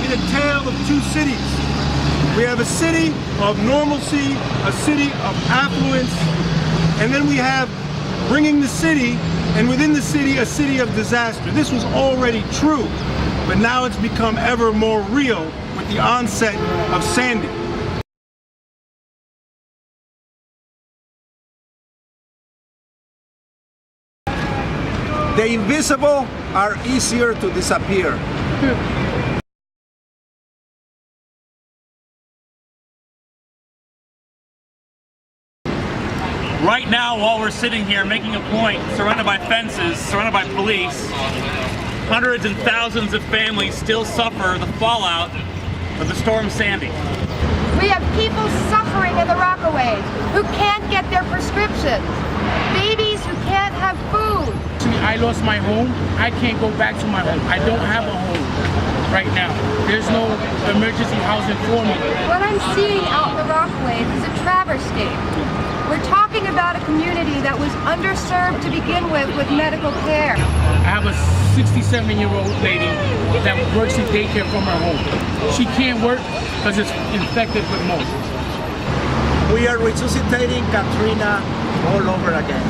a tale of two cities. We have a city of normalcy, a city of affluence, and then we have bringing the city, and within the city, a city of disaster. This was already true, but now it's become ever more real with the onset of Sandy. The invisible are easier to disappear. Right now, while we're sitting here making a point, surrounded by fences, surrounded by police, hundreds and thousands of families still suffer the fallout of the Storm Sandy. We have people suffering in the Rockaways who can't get their prescriptions, babies who can't have food. I lost my home. I can't go back to my home. I don't have a home right now. There's no emergency housing for me. What I'm seeing out in the Rockaways is a travesty. We're talking about a community that was underserved to begin with medical care. I have a 67-year-old lady that works in daycare from her home. She can't work because it's infected with mold. We are resuscitating Katrina all over again.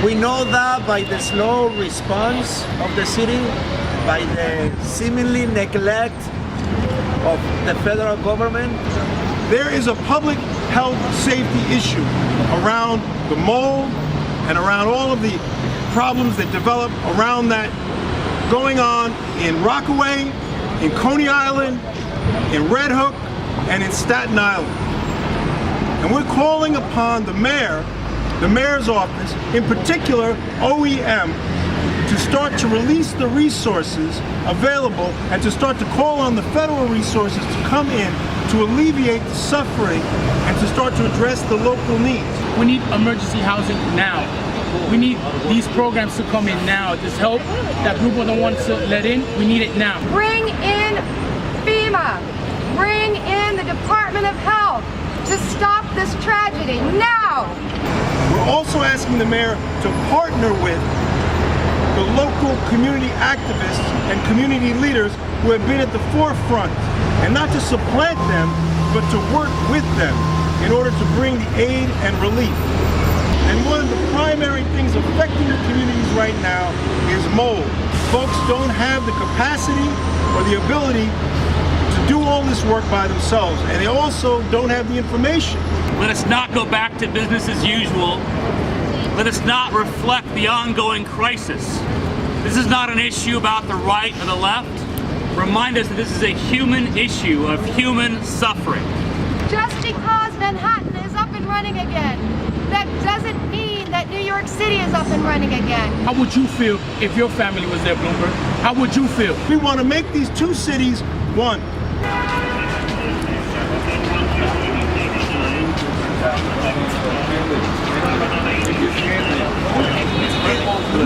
We know that by the slow response of the city, by the seemingly neglect of the federal government. There is a public health safety issue around the mold and around all of the problems that develop around that going on in Rockaway, in Coney Island, in Red Hook, and in Staten Island. And we're calling upon the mayor's office, in particular OEM, to start to release the resources available and to start to call on the federal resources to come in to alleviate the suffering and to start to address the local needs. We need emergency housing now. We need these programs to come in now. This help that group of the ones to let in, we need it now. Bring in FEMA. Bring in the Department of Health to stop this tragedy now. We're also asking the mayor to partner with the local community activists and community leaders who have been at the forefront, and not to supplant them, but to work with them in order to bring the aid and relief. And one of the primary things affecting the communities right now is mold. Folks don't have the capacity or the ability to do all this work by themselves, and they also don't have the information. Let us not go back to business as usual. Let us not reflect the ongoing crisis. This is not an issue about the right or the left. Remind us that this is a human issue of human suffering. Just because Manhattan is up and running again, that doesn't mean that New York City is up and running again. How would you feel if your family was there, Bloomberg? How would you feel? We want to make these two cities one. The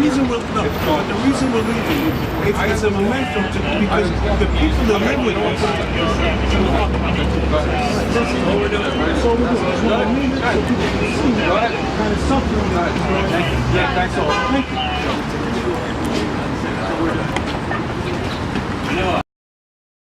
reason we're leaving, it's a momentum because the people that live with us. Kind of suffering. That's all. Thank you.